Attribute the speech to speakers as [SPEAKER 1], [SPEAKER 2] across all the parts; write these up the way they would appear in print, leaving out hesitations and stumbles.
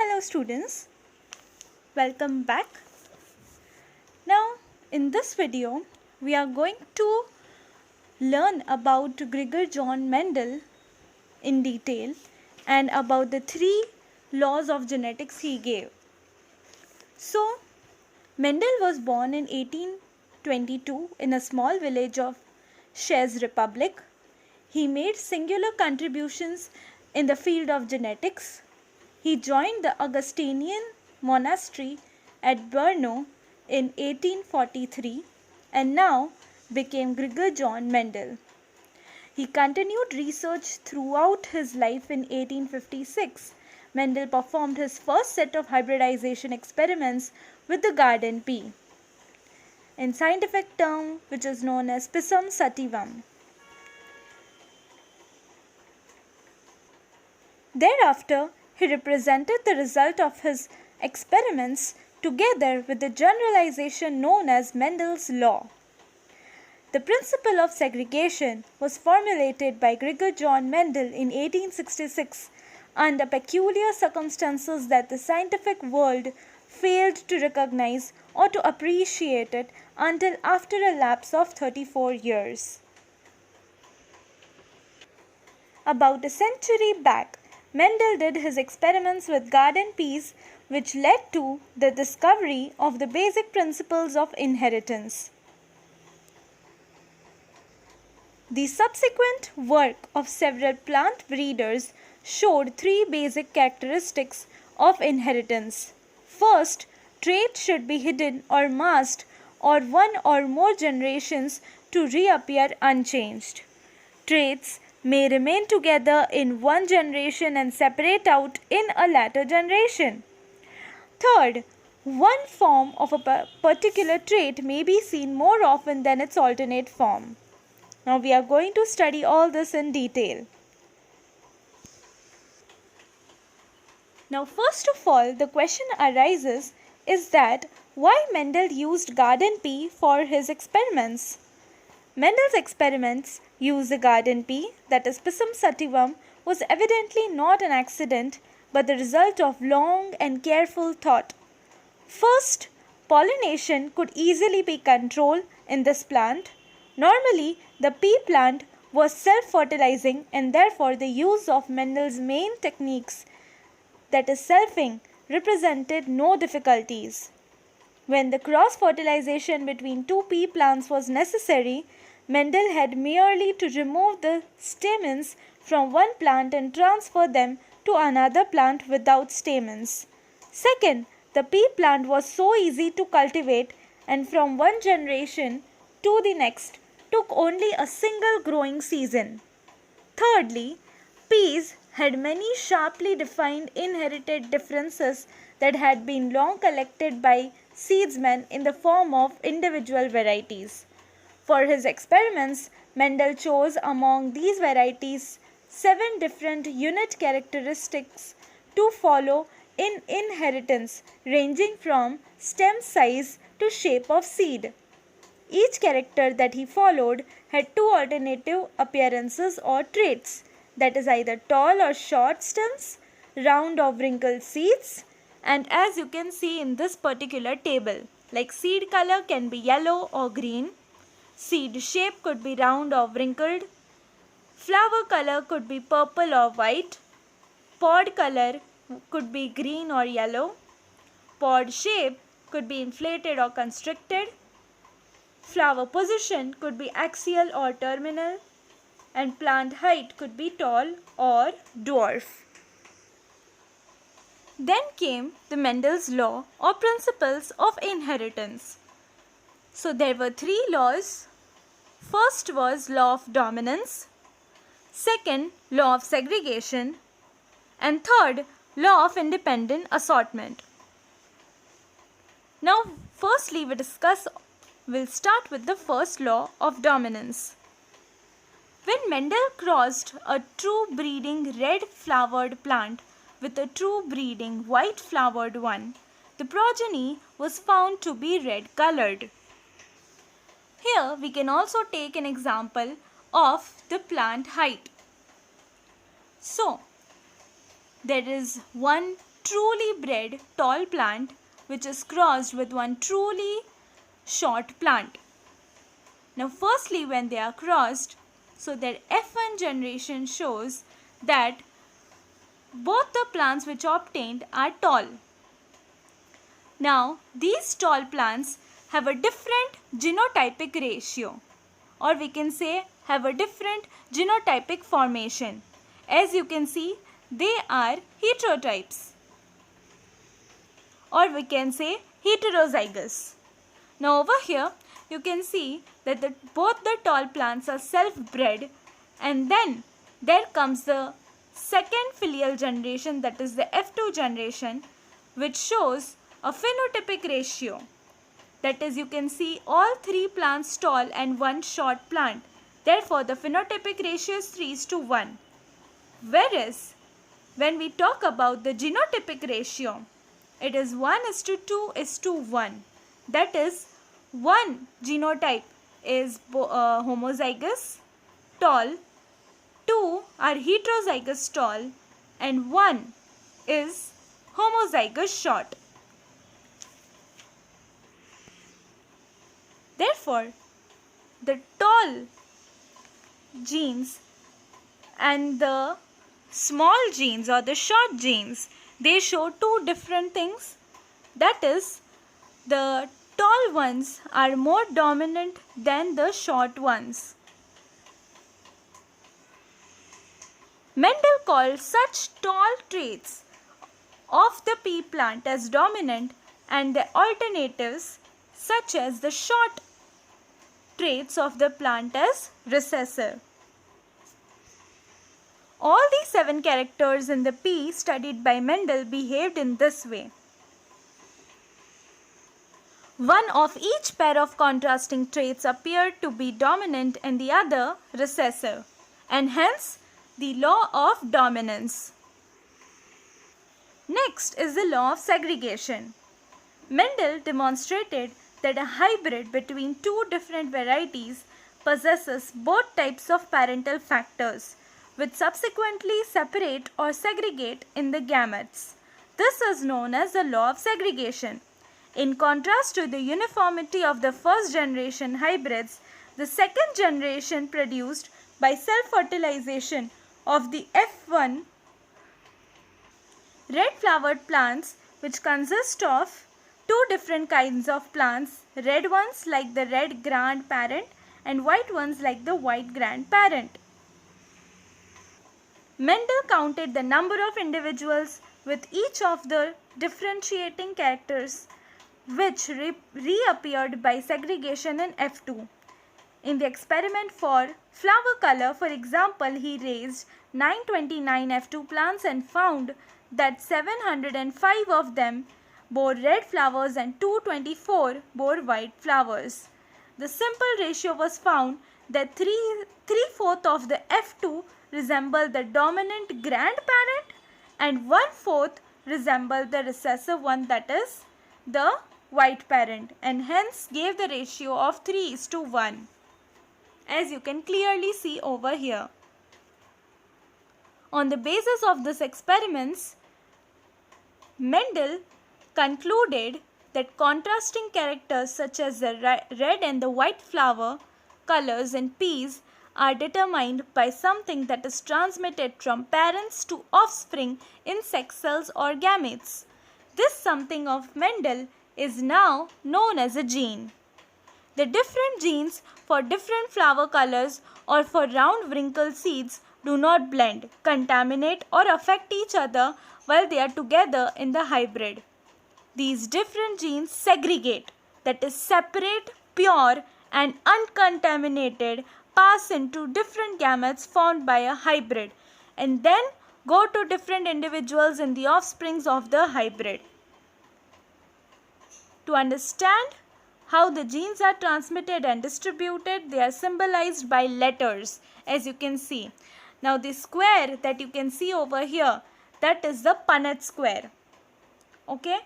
[SPEAKER 1] Hello students, welcome back. Now in this video we are going to learn about Gregor John Mendel in detail and about the 3 laws of genetics he gave. So Mendel was born in 1822 in a small village of Czech Republic. He made singular contributions in the field of genetics. He joined the Augustinian monastery at Brno in 1843 and now became Gregor John Mendel. He continued research throughout his life. In 1856, Mendel performed his first set of hybridization experiments with the garden pea, in scientific term which is known as Pisum sativum. Thereafter, he represented the result of his experiments together with the generalization known as Mendels Law. The principle of segregation was formulated by Gregor John Mendel in 1866 under peculiar circumstances that the scientific world failed to recognize or to appreciate it until after a lapse of 34 years. About a century back, Mendel did his experiments with garden peas, which led to the discovery of the basic principles of inheritance. The subsequent work of several plant breeders showed 3 basic characteristics of inheritance. First, traits should be hidden or masked or one or more generations to reappear unchanged. Traits may remain together in one generation and separate out in a later generation. Third, one form of a particular trait may be seen more often than its alternate form. Now we are going to study all this in detail. Now first of all, the question arises is that why Mendel used garden pea for his experiments? Mendel's experiments used the garden pea, that is Pisum sativum, was evidently not an accident but the result of long and careful thought. First, pollination could easily be controlled in this plant. Normally, the pea plant was self-fertilizing and therefore the use of Mendel's main techniques, that is selfing, represented no difficulties. When the cross-fertilization between 2 pea plants was necessary, Mendel had merely to remove the stamens from one plant and transfer them to another plant without stamens. Second, the pea plant was so easy to cultivate and from one generation to the next took only a single growing season. Thirdly, peas had many sharply defined inherited differences that had been long collected by seedsmen in the form of individual varieties. For his experiments, Mendel chose among these varieties 7 different unit characteristics to follow in inheritance, ranging from stem size to shape of seed. Each character that he followed had 2 alternative appearances or traits, that is either tall or short stems, round or wrinkled seeds, and as you can see in this particular table, like seed color can be yellow or green, seed shape could be round or wrinkled, flower color could be purple or white, pod color could be green or yellow, pod shape could be inflated or constricted, flower position could be axial or terminal, and plant height could be tall or dwarf. Then came the Mendel's law or principles of inheritance. So there were 3 laws. First was law of dominance, second law of segregation, and third law of independent assortment. Now firstly we'll start with the first law of dominance. When Mendel crossed a true breeding red flowered plant with a true breeding white flowered one, the progeny was found to be red colored. Here we can also take an example of the plant height. So there is one truly bred tall plant which is crossed with one truly short plant. Now firstly, when they are crossed, so their F1 generation shows that both the plants which are obtained are tall. Now these tall plants have a different genotypic ratio, or we can say have a different genotypic formation. As you can see, they are heterotypes, or we can say heterozygous. Now over here you can see that both the tall plants are self-bred, and then there comes the second filial generation, that is the F2 generation, which shows a phenotypic ratio. That is, you can see all three plants tall and one short plant. Therefore, the phenotypic ratio is 3:1. Whereas, when we talk about the genotypic ratio, it is 1:2:1. That is, one genotype is homozygous tall, two are heterozygous tall, and one is homozygous short. Therefore, the tall genes and the small genes or the short genes, they show two different things. That is, the tall ones are more dominant than the short ones. Mendel called such tall traits of the pea plant as dominant and the alternatives such as the short traits of the plant as recessive. All these 7 characters in the pea studied by Mendel behaved in this way. One of each pair of contrasting traits appeared to be dominant and the other recessive, and hence the law of dominance. Next is the law of segregation. Mendel demonstrated that a hybrid between two different varieties possesses both types of parental factors, which subsequently separate or segregate in the gametes. This is known as the law of segregation. In contrast to the uniformity of the first generation hybrids, the second generation produced by self-fertilization of the F1 red flowered plants, which consist of two different kinds of plants, red ones like the red grandparent and white ones like the white grandparent. Mendel counted the number of individuals with each of the differentiating characters which reappeared by segregation in F2. In the experiment for flower color, for example, he raised 929 F2 plants and found that 705 of them bore red flowers and 224 bore white flowers. The simple ratio was found that 3/4 of the F2 resembled the dominant grandparent and 1/4 resembled the recessive one, that is the white parent, and hence gave the ratio of 3:1, as you can clearly see over here. On the basis of this experiments, Mendel concluded that contrasting characters such as the red and the white flower colors in peas are determined by something that is transmitted from parents to offspring in sex cells or gametes. This something of Mendel is now known as a gene. The different genes for different flower colors or for round wrinkled seeds do not blend, contaminate or affect each other while they are together in the hybrid. These different genes segregate, that is separate, pure and uncontaminated, pass into different gametes formed by a hybrid and then go to different individuals in the offsprings of the hybrid. To understand how the genes are transmitted and distributed, they are symbolized by letters, as you can see. Now the square that you can see over here, that is the Punnett square. Okay.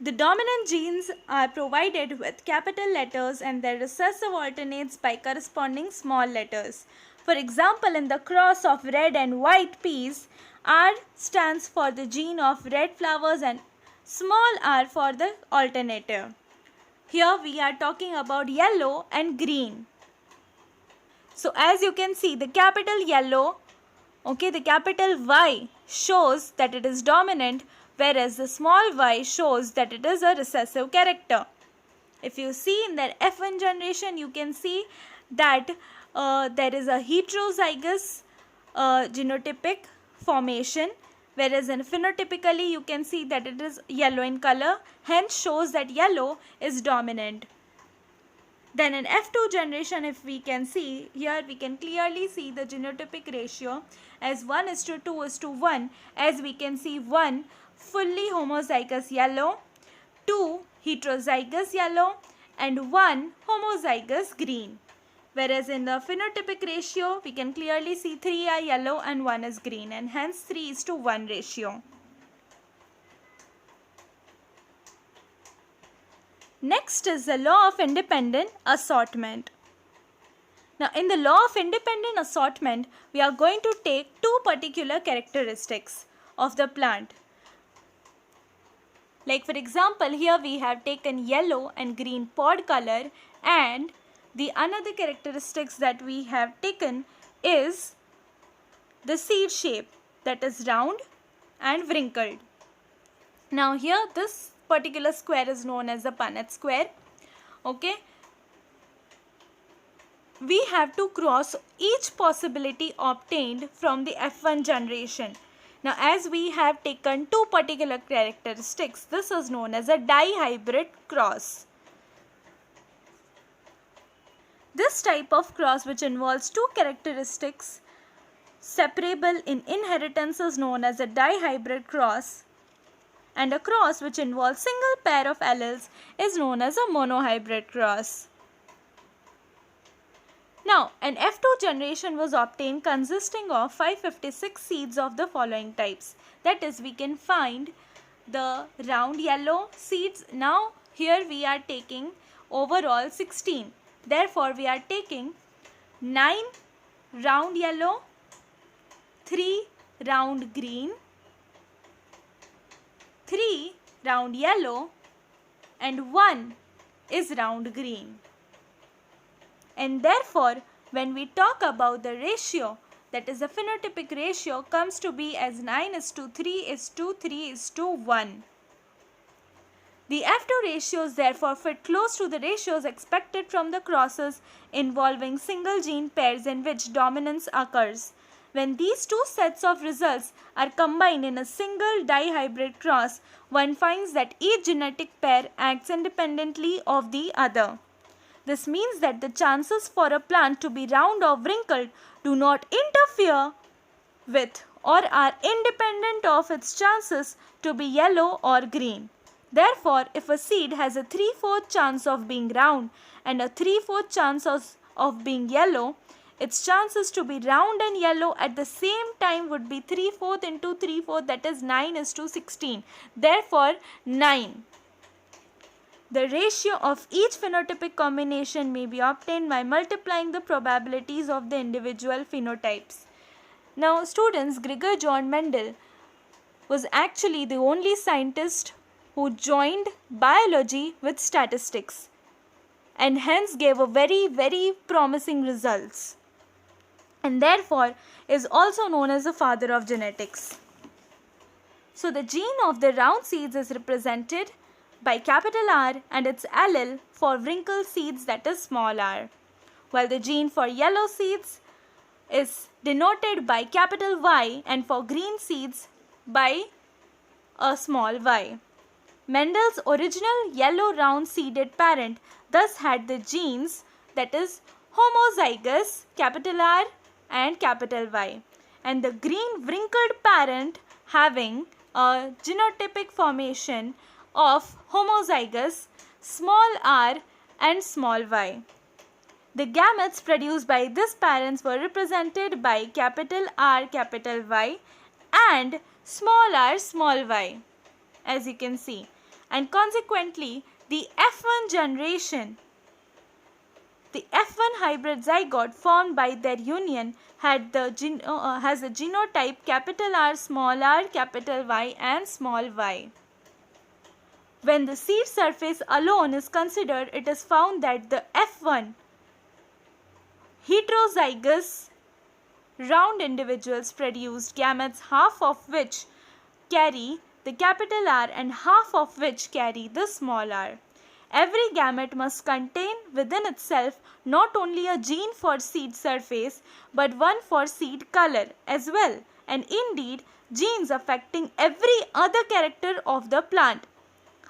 [SPEAKER 1] The dominant genes are provided with capital letters and their recessive alternates by corresponding small letters. For example, in the cross of red and white peas, R stands for the gene of red flowers and small r for the alternative. Here we are talking about yellow and green. So as you can see, the capital yellow, the capital Y shows that it is dominant, whereas the small y shows that it is a recessive character. If you see in the F1 generation, you can see that there is a heterozygous genotypic formation, whereas in phenotypically you can see that it is yellow in color, hence shows that yellow is dominant. Then in F2 generation, if we can see, here we can clearly see the genotypic ratio as 1:2:1, as we can see 1 fully homozygous yellow, 2 heterozygous yellow and 1 homozygous green. Whereas in the phenotypic ratio, we can clearly see 3 are yellow and 1 is green, and hence 3:1 ratio. Next is the law of independent assortment. Now in the law of independent assortment, we are going to take two particular characteristics of the plant. Like for example, here we have taken yellow and green pod color, and the another characteristics that we have taken is the seed shape, that is round and wrinkled. Now here this particular square is known as the Punnett square. We have to cross each possibility obtained from the F1 generation. Now as we have taken two particular characteristics, this is known as a dihybrid cross. This type of cross, which involves two characteristics separable in inheritance, is known as a dihybrid cross, and a cross which involves single pair of alleles is known as a monohybrid cross. Now, an F2 generation was obtained consisting of 556 seeds of the following types. That is, we can find the round yellow seeds. Now, here we are taking overall 16. Therefore, we are taking 9 round yellow, 3 round green, 3 round yellow and 1 is round green. And therefore, when we talk about the ratio, that is the phenotypic ratio, comes to be as 9:3:3:1. The F2 ratios therefore fit close to the ratios expected from the crosses involving single gene pairs in which dominance occurs. When these two sets of results are combined in a single dihybrid cross, one finds that each genetic pair acts independently of the other. This means that the chances for a plant to be round or wrinkled do not interfere with or are independent of its chances to be yellow or green. Therefore, if a seed has a 3/4 chance of being round and a 3/4 chance of being yellow, its chances to be round and yellow at the same time would be 3/4 into 3/4, that is 9:16. Therefore, 9. The ratio of each phenotypic combination may be obtained by multiplying the probabilities of the individual phenotypes. Now, students, Gregor John Mendel was actually the only scientist who joined biology with statistics and hence gave a very promising results, and therefore is also known as the father of genetics. So the gene of the round seeds is represented by capital R and its allele for wrinkled seeds, that is small r, while the gene for yellow seeds is denoted by capital Y and for green seeds by a small y. Mendel's original yellow round seeded parent thus had the genes, that is homozygous, capital R and capital Y, and the green wrinkled parent having a genotypic formation of homozygous, small r and small y. The gametes produced by these parents were represented by capital R, capital Y and small r, small y, as you can see. And consequently, the F1 generation The F1 hybrid zygote formed by their union has a genotype capital R, small r, capital Y and small y. When the seed surface alone is considered, it is found that the F1 heterozygous round individuals produced gametes, half of which carry the capital R and half of which carry the small r. Every gamete must contain within itself not only a gene for seed surface but one for seed color as well, and indeed genes affecting every other character of the plant.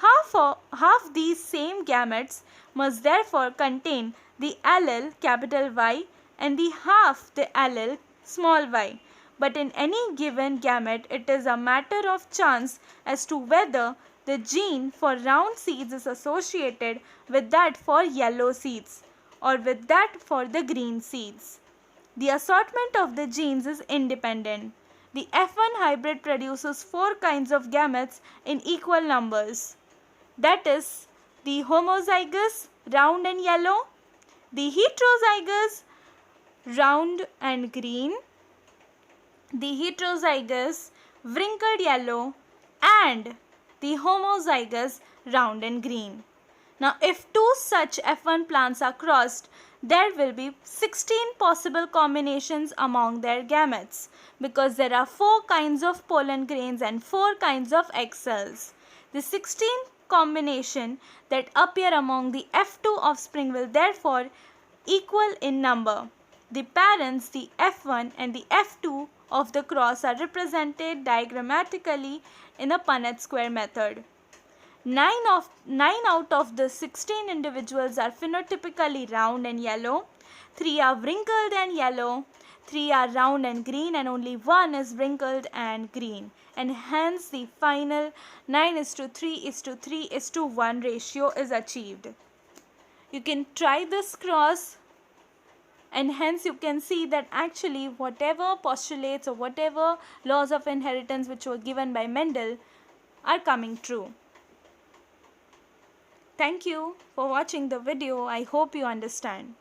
[SPEAKER 1] Half these same gametes must therefore contain the allele capital Y and the half the allele small y. But in any given gamete, it is a matter of chance as to whether the gene for round seeds is associated with that for yellow seeds or with that for the green seeds. The assortment of the genes is independent. The F1 hybrid produces 4 kinds of gametes in equal numbers. That is the homozygous, round and yellow, the heterozygous, round and green, the heterozygous, wrinkled yellow, and the homozygous, round and green. Now, if 2 such F1 plants are crossed, there will be 16 possible combinations among their gametes because there are 4 kinds of pollen grains and 4 kinds of egg cells. The 16 combination that appear among the F2 offspring will therefore equal in number. The parents, the F1 and the F2 of the cross, are represented diagrammatically in a Punnett square method. 9 out of the 16 individuals are phenotypically round and yellow, 3 are wrinkled and yellow, 3 are round and green, and only 1 is wrinkled and green. And hence the final 9:3:3:1 ratio is achieved. You can try this cross, and hence you can see that actually whatever postulates or whatever laws of inheritance which were given by Mendel are coming true. Thank you for watching the video. I hope you understand.